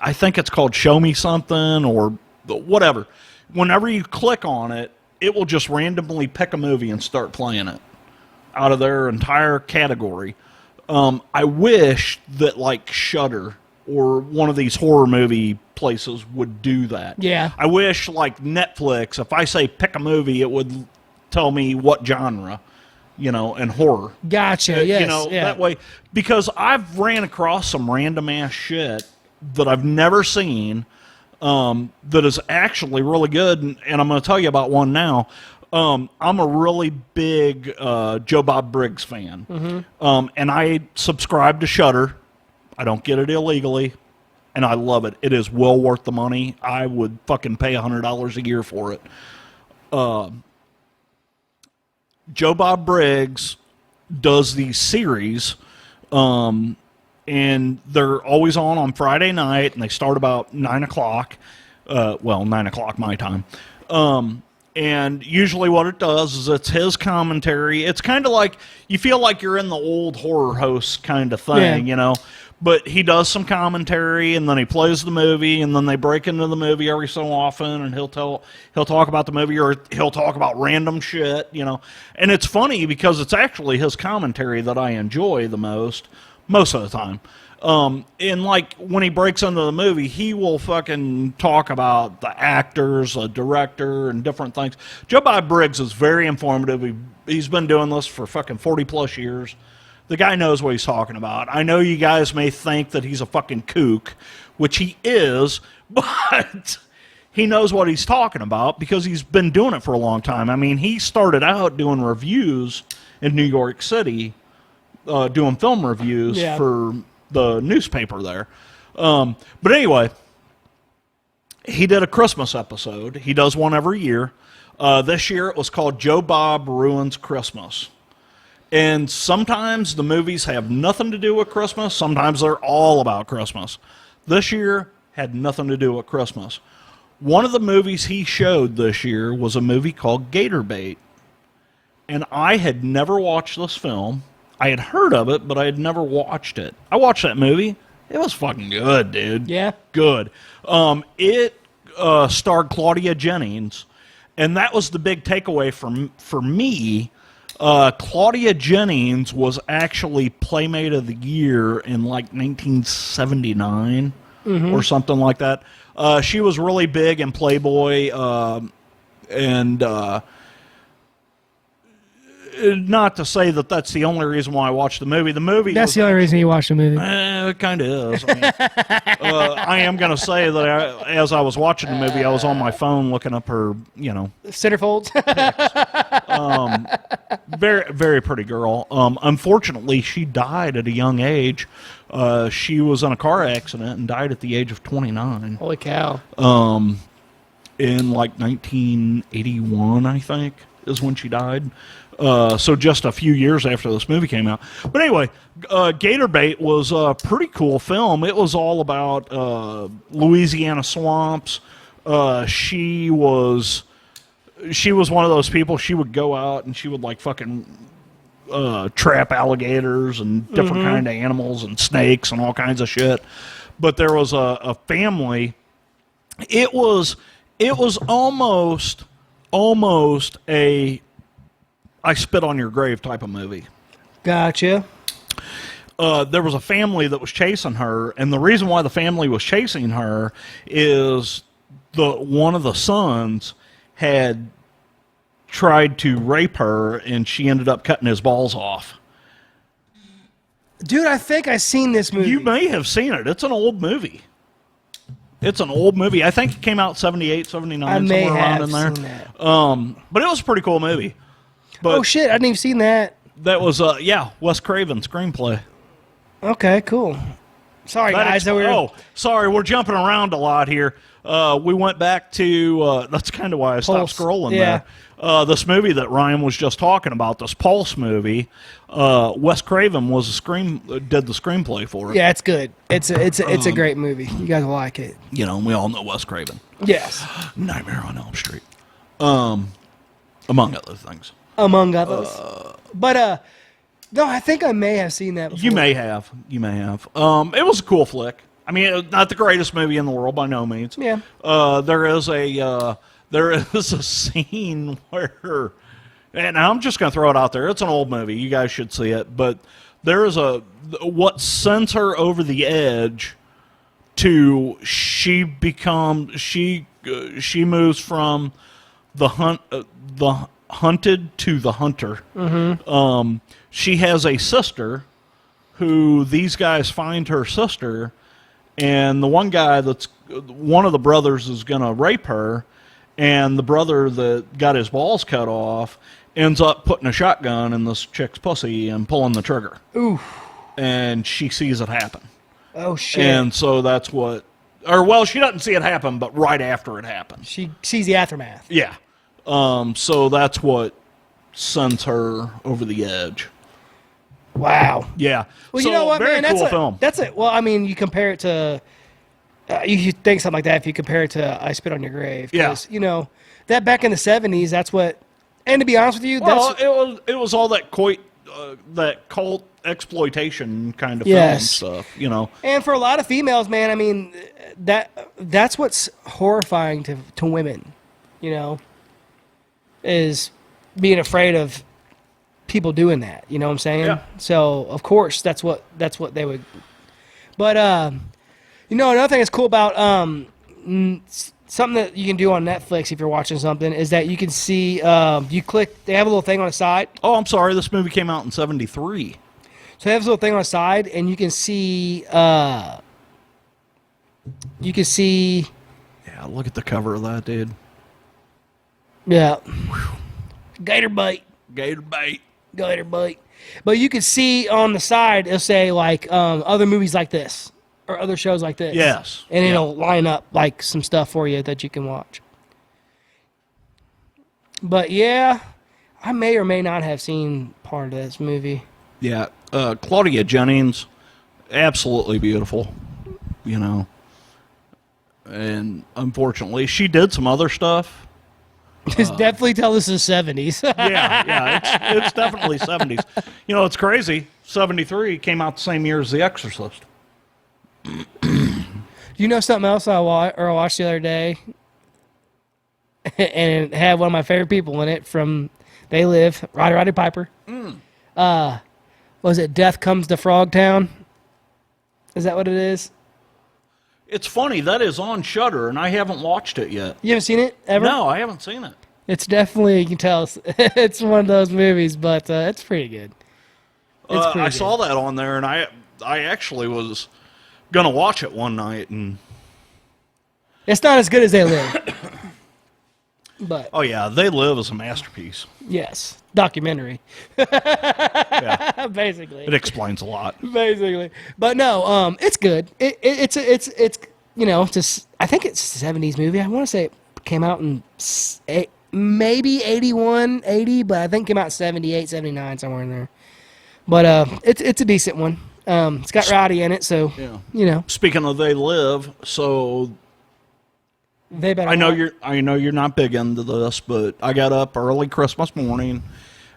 I think it's called Show Me Something or whatever. Whenever you click on it, it will just randomly pick a movie and start playing it out of their entire category. I wish that like Shudder or one of these horror movie places would do that. Yeah. I wish like Netflix, if I say pick a movie, it would tell me what genre, and horror. Gotcha, yes. That way. Because I've ran across some random ass shit that I've never seen that is actually really good, and I'm going to tell you about one now. I'm a really big Joe Bob Briggs fan, and I subscribe to Shudder. I don't get it illegally, and I love it. It is well worth the money. I would fucking pay $100 a year for it. Joe Bob Briggs does these series, and they're always on Friday night, and they start about 9 o'clock. 9 o'clock my time. And usually what it does is it's his commentary. It's kind of like, you feel like you're in the old horror host kind of thing, But he does some commentary, and then he plays the movie, and then they break into the movie every so often, and he'll talk about the movie, or he'll talk about random shit, And it's funny because it's actually his commentary that I enjoy the most of the time. And like when he breaks into the movie, he will fucking talk about the actors, the director, and different things. Joe Bob Briggs is very informative. He's been doing this for fucking 40 plus years. The guy knows what he's talking about. I know you guys may think that he's a fucking kook, which he is, but he knows what he's talking about because he's been doing it for a long time. I mean, he started out doing reviews in New York City, doing film reviews for the newspaper there. But anyway, he did a Christmas episode. He does one every year. This year it was called Joe Bob Ruins Christmas. And sometimes the movies have nothing to do with Christmas. Sometimes they're all about Christmas. This year had nothing to do with Christmas. One of the movies he showed this year was a movie called Gator Bait. And I had never watched this film. I had heard of it, but I had never watched it. I watched that movie. It was fucking good, dude. Yeah. Good. It starred Claudia Jennings, and that was the big takeaway for me. Claudia Jennings was actually Playmate of the Year in like 1979 or something like that. She was really big in Playboy, and not to say that that's the only reason why I watched the movie. That's the only reason you watched the movie. It kind of is. I mean, I am going to say that as I was watching the movie, I was on my phone looking up her, centerfolds. Very, very pretty girl. Unfortunately, she died at a young age. She was in a car accident and died at the age of 29. Holy cow. In like 1981, I think, is when she died. So just a few years after this movie came out. But anyway, Gator Bait was a pretty cool film. It was all about Louisiana swamps. She was one of those people. She would go out and she would like fucking trap alligators and different kind of animals and snakes and all kinds of shit. But there was a family. It was almost a I Spit on Your Grave type of movie. Gotcha. There was a family that was chasing her, and the reason why the family was chasing her is one of the sons had tried to rape her, and she ended up cutting his balls off. Dude, I think I've seen this movie. You may have seen it. It's an old movie. It's an old movie. I think it came out 78, 79, somewhere around in there. Seen that. But it was a pretty cool movie. But oh, shit. I didn't even seen that. That was, Wes Craven screenplay. Okay, cool. Sorry, guys. Sorry. We're jumping around a lot here. We went back to, that's kind of why I stopped scrolling there. This movie that Ryan was just talking about, this Pulse movie, Wes Craven did the screenplay for it. Yeah, it's good. It's a great movie. You guys will like it. You know, we all know Wes Craven. Yes. Nightmare on Elm Street. Among other things. Among others. No, I think I may have seen that before. You may have. It was a cool flick. I mean, not the greatest movie in the world by no means. Yeah. There is a scene where, and I'm just going to throw it out there. It's an old movie. You guys should see it. But there is what sends her over the edge to she moves from the hunted to the hunter. Mm-hmm. She has a sister who these guys find her sister, and the one of the brothers is going to rape her, and the brother that got his balls cut off ends up putting a shotgun in this chick's pussy and pulling the trigger. Ooh. And she sees it happen. Oh, shit. And so that's what, she doesn't see it happen, but right after it happens. She sees the aftermath. Yeah. So that's what sends her over the edge. Wow. Yeah. Well, you know what, man? Very cool film. That's it. Well, I mean, you compare it to, you think something like that if you compare it to I Spit on Your Grave. Yeah. You know, that back in the 70s, that's what, and to be honest with you, it was all that cult exploitation kind of film stuff, you know. And for a lot of females, man, I mean, that's what's horrifying to women, you know, is being afraid of people doing that, you know what I'm saying? Yeah. So of course that's what they would. But you know, another thing that's cool about something that you can do on Netflix if you're watching something is that you can see you click. They have a little thing on the side. Oh, I'm sorry. This movie came out in '73. So they have this little thing on the side, and you can see. Yeah, look at the cover of that, dude. Yeah. Gator Bait. Gator Bait. Gator Bait. But you can see on the side, it'll say, like, other movies like this or other shows like this. Yes. And it'll line up, like, some stuff for you that you can watch. But, yeah, I may or may not have seen part of this movie. Yeah. Claudia Jennings, absolutely beautiful, you know. And, unfortunately, she did some other stuff. It's definitely tell this is 70s. yeah, it's definitely 70s. You know, it's crazy. 73 came out the same year as The Exorcist. You know something else I watched the other day? And it had one of my favorite people in it from They Live, Roddy Piper. Was it Death Comes to Frogtown? Is that what it is? It's funny, that is on Shudder, and I haven't watched it yet. You haven't seen it ever? No, I haven't seen it. It's definitely, you can tell, it's one of those movies, but it's pretty good. I saw that on there, and I actually was going to watch it one night. And it's not as good as They Live. But oh, yeah, They Live is a masterpiece. Yes, documentary. Yeah. Basically. It explains a lot. Basically. But no, it's good. It's you know, I think it's a 70s movie. I want to say it came out in maybe 81, 80, but I think it came out 78, 79, somewhere in there. But it's a decent one. It's got Rowdy in it, so you know. Speaking of They Live, so they better. I know you're not big into this, but I got up early Christmas morning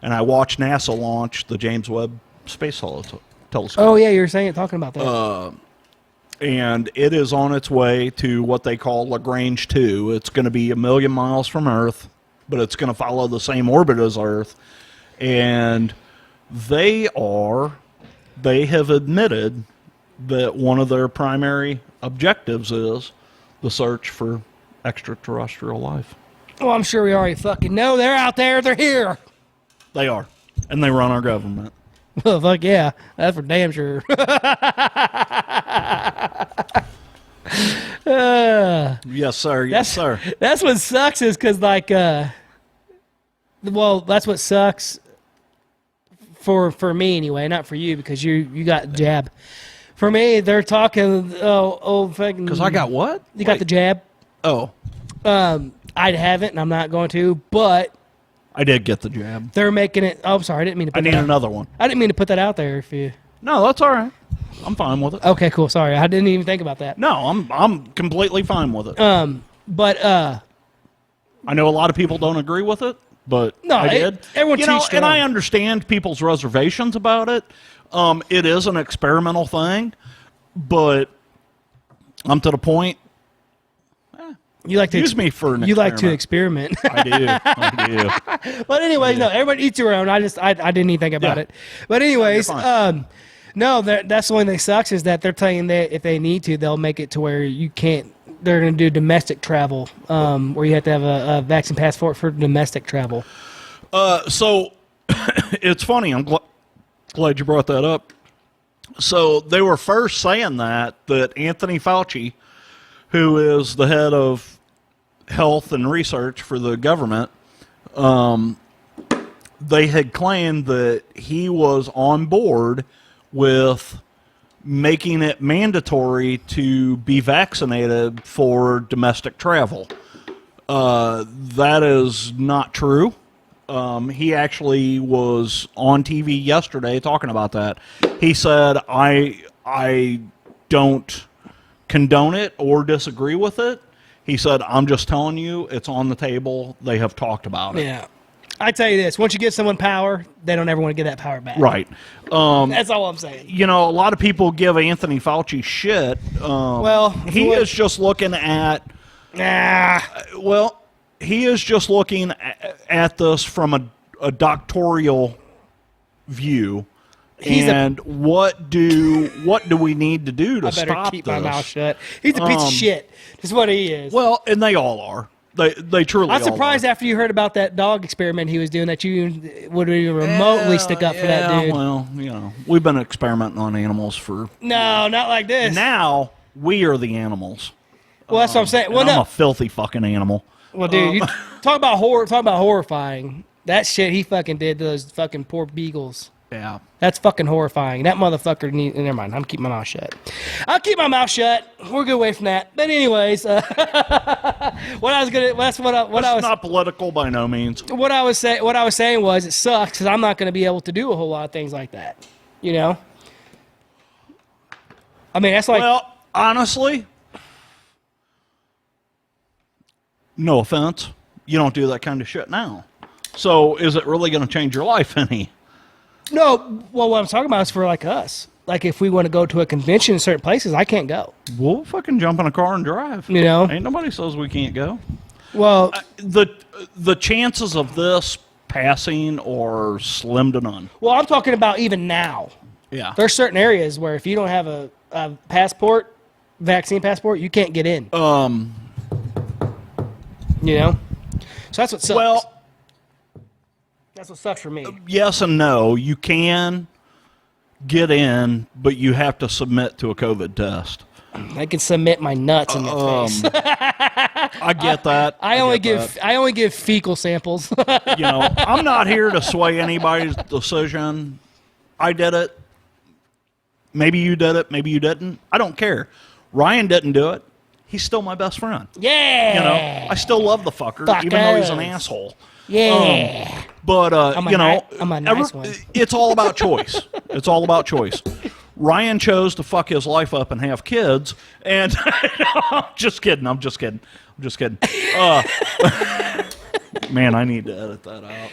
and I watched NASA launch the James Webb Space Telescope. Oh yeah, you were talking about that. And it is on its way to what they call Lagrange 2. It's going to be 1 million miles from Earth, but it's going to follow the same orbit as Earth. And they have admitted that one of their primary objectives is the search for extraterrestrial life. Well, I'm sure we already fucking know they're out there. They're here. They are. And they run our government. Well, fuck yeah. That's for damn sure. Yes, sir. Yes, sir. That's what sucks is because, like, well, that's what sucks for me anyway, not for you because you got the jab. For me, they're talking, fucking. Because I got what? You got the jab. Oh. I haven't, and I'm not going to, but. I did get the jab. They're making it. Oh, I'm sorry. I didn't mean to put I need another one. I didn't mean to put that out there if you. No, that's all right. I'm fine with it. Okay, cool. Sorry. I didn't even think about that. No, I'm completely fine with it. But I know a lot of people don't agree with it, but no, I did. Everyone and I understand people's reservations about it. It is an experimental thing, but I'm to the point. You like to use me for an You experiment. like to experiment. I do. I do. But anyways, no, everybody eats their own. I didn't even think about it. But anyways, no, that's the only thing that sucks is that they're telling that if they need to, they'll make it to where you can't. They're going to do domestic travel, where you have to have a vaccine passport for domestic travel. So it's funny. I'm glad you brought that up. So they were first saying that Anthony Fauci, who is the head of health and research for the government, they had claimed that he was on board with making it mandatory to be vaccinated for domestic travel. That is not true. He actually was on TV yesterday talking about that. He said, I don't condone it or disagree with it. He said, I'm just telling you, it's on the table. They have talked about it. Yeah. I tell you this, once you give someone power, they don't ever want to give that power back. Right. That's all I'm saying. You know, a lot of people give Anthony Fauci shit. Well, he is just looking at... he is just looking at this from a doctoral view. What do we need to do to stop this? I better keep my mouth shut. He's a piece of shit. That's what he is. Well, and they all are. They truly are. I'm surprised after you heard about that dog experiment he was doing that you would even remotely stick up for that dude. Well, you know, we've been experimenting on animals for... No, not like this. Now, we are the animals. Well, that's what I'm saying. Well, I'm a filthy fucking animal. Well, dude, you talk about horrifying. That shit he fucking did to those fucking poor beagles. Yeah. That's fucking horrifying. That motherfucker never mind. I'm keeping my mouth shut. I'll keep my mouth shut. We're good away from that. But anyways, what I was gonna that's what I was not political by no means. What I was saying was it sucks because I'm not gonna be able to do a whole lot of things like that. You know? I mean that's like well, honestly, no offense, you don't do that kind of shit now. So is it really gonna change your life any? No, well, what I'm talking about is for like us. Like if we want to go to a convention in certain places, I can't go. We'll fucking jump in a car and drive. You know, ain't nobody says we can't go. Well, the chances of this passing are slim to none. Well, I'm talking about even now. Yeah, there's certain areas where if you don't have a passport, vaccine passport, you can't get in. You know, so that's what sucks. Well. That's what sucks for me. Yes and no. You can get in, but you have to submit to a COVID test. I can submit my nuts in your face. I get that. I only give fecal samples. You know, I'm not here to sway anybody's decision. I did it. Maybe you did it. Maybe you didn't. I don't care. Ryan didn't do it. He's still my best friend. Yeah. You know, I still love the fucker, even though he's an asshole. Yeah. But, you know, I'm a nice one. It's all about choice. It's all about choice. Ryan chose to fuck his life up and have kids, and I'm just kidding. Man, I need to edit that out.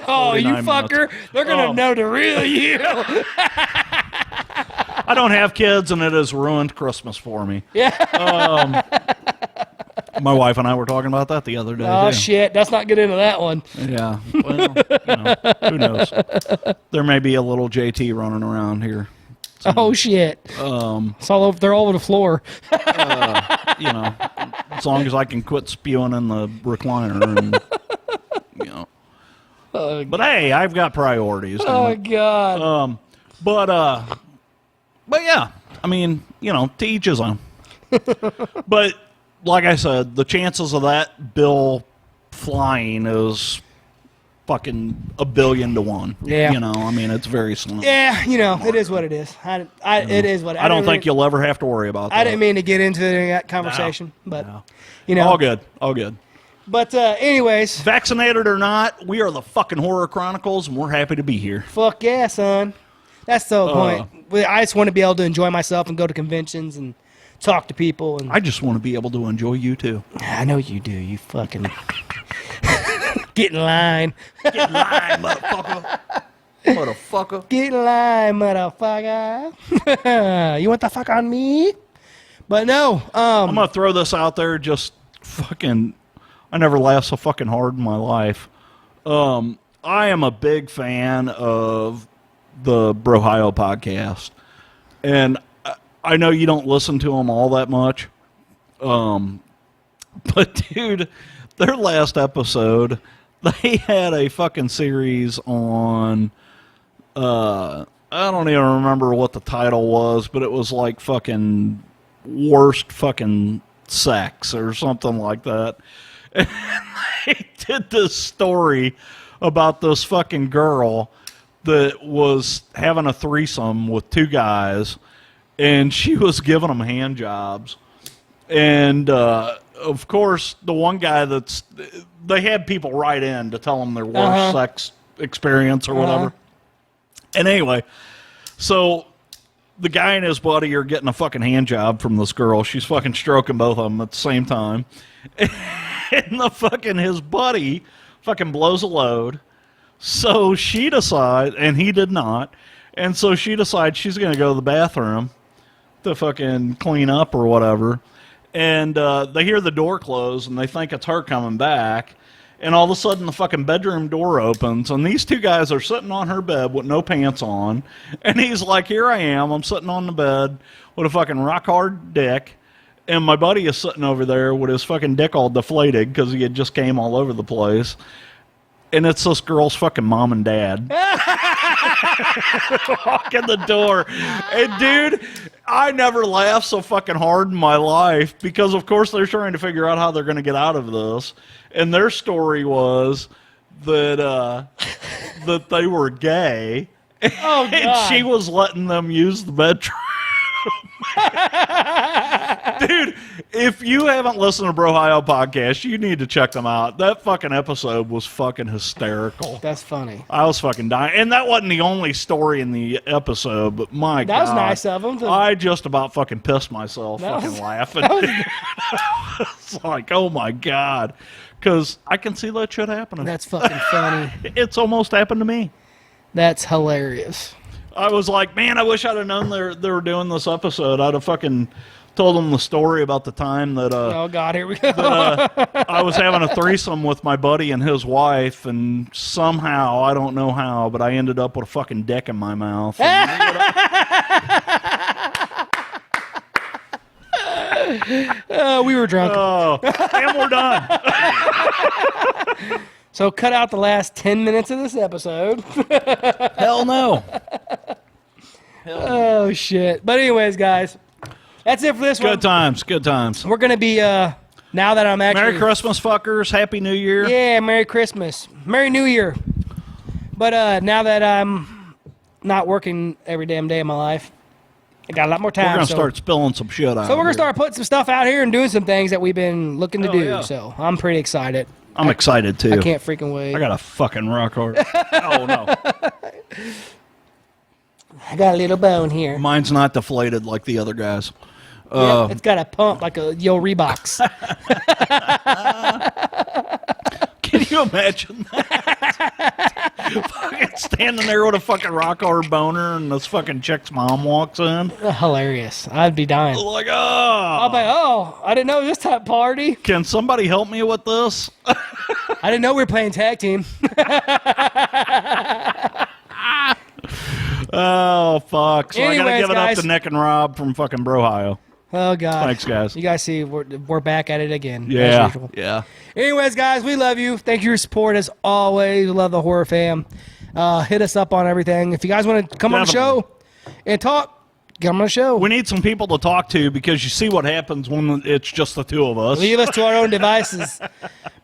No, you fucker. Minutes. They're going to know the real you. I don't have kids, and it has ruined Christmas for me. Yeah. My wife and I were talking about that the other day. Oh, too. shit. Let's not get into that one. Yeah. Well, you know, who knows? There may be a little JT running around here. Oh, shit. It's all over. They're all over the floor. You know, As long as I can quit spewing in the recliner and, you know. But hey, I've got priorities. Oh, God. But yeah, I mean, you know, to each his own. But like I said, the chances of that bill flying is fucking 1,000,000,000 to 1. Yeah. You know, I mean, it's very slim. Yeah, you know, it is what it is. It is what I don't think you'll ever have to worry about that. I didn't mean to get into that conversation, but, you know. All good. All good. But anyways. Vaccinated or not, we are the fucking Horror Chronicles, and we're happy to be here. Fuck yeah, son. That's the whole point. I just want to be able to enjoy myself and go to conventions and talk to people. And I just want to be able to enjoy you, too. I know you do. You fucking... Get in line. Get in line, motherfucker. Motherfucker. Get in line, motherfucker. You want the fuck on me? But no. I'm going to throw this out there. Just fucking... I never laughed so fucking hard in my life. I am a big fan of the Brohio podcast. And I know you don't listen to them all that much. But, dude, their last episode, they had a fucking series on, I don't even remember what the title was, but it was like fucking worst fucking sex or something like that. And they did this story about this fucking girl that was having a threesome with 2 guys, and she was giving them hand jobs. And, of course, the one guy they had people write in to tell them their worst sex experience or whatever. And anyway, so the guy and his buddy are getting a fucking hand job from this girl. She's fucking stroking both of them at the same time. And his buddy fucking blows a load. So she decides, and he did not. And so she decides she's going to go to the bathroom to fucking clean up or whatever. And they hear the door close, and they think it's her coming back. And all of a sudden, the fucking bedroom door opens, and these 2 guys are sitting on her bed with no pants on. And he's like, here I am. I'm sitting on the bed with a fucking rock-hard dick. And my buddy is sitting over there with his fucking dick all deflated because he had just came all over the place. And it's this girl's fucking mom and dad. Walk in the door. And, dude, I never laughed so fucking hard in my life because, of course, they're trying to figure out how they're going to get out of this. And their story was that that they were gay. Oh, God. And she was letting them use the bedroom. Dude, if you haven't listened to Brohio podcast, you need to check them out. That fucking episode was fucking hysterical. That's funny. I was fucking dying. And that wasn't the only story in the episode, but my God. That was nice of them. I just about fucking pissed myself laughing. It's like, oh my God. Because I can see that shit happening. That's fucking funny. It's almost happened to me. That's hilarious. I was like, man, I wish I'd have known they were doing this episode. I'd have fucking told them the story about the time that oh God, here we go. I was having a threesome with my buddy and his wife, and somehow, I don't know how, but I ended up with a fucking dick in my mouth. We were drunk. Oh, and we're done. So cut out the last 10 minutes of this episode. Hell no. Oh, shit. But anyways, guys, that's it for this one. Good times, good times. We're going to be, now that I'm actually... Merry Christmas, fuckers. Happy New Year. Yeah, Merry Christmas. Merry New Year. But now that I'm not working every damn day of my life, I got a lot more time. We're going to start spilling some shit out. So we're going to start putting some stuff out here and doing some things that we've been looking to do. Yeah. So I'm pretty excited. I'm excited, too. I can't freaking wait. I got a fucking rock hard. Oh, no. I got a little bone here. Mine's not deflated like the other guys. Yeah, it's got a pump like a Yo Reeboks. Can you imagine that? Fucking standing there with a fucking rock hard boner and this fucking chick's mom walks in. Hilarious. I'd be dying. Like, I'll be like, oh, I didn't know this type of party. Can somebody help me with this? I didn't know we were playing tag team. Oh, fuck. So anyways, I got to give it guys, up to Nick and Rob from fucking Brohio. Oh, God. Thanks, guys. You guys see, we're back at it again. Yeah. As usual. Yeah. Anyways, guys, we love you. Thank you for your support as always. We love the horror fam. Hit us up on everything. If you guys want to come on the show and talk, get on the show. We need some people to talk to because you see what happens when it's just the two of us. Leave us to our own devices.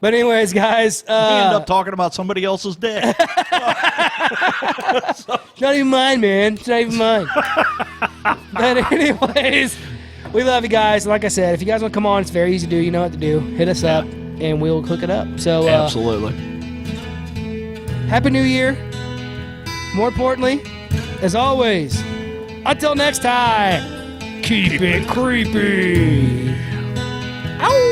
But anyways, guys. We end up talking about somebody else's dick. It's not even mine, man. It's not even mine. But anyways, we love you guys. Like I said, if you guys want to come on, it's very easy to do. You know what to do. Hit us up, and we'll hook it up. So Absolutely. Happy New Year. More importantly, as always, until next time, keep it creepy. Ow!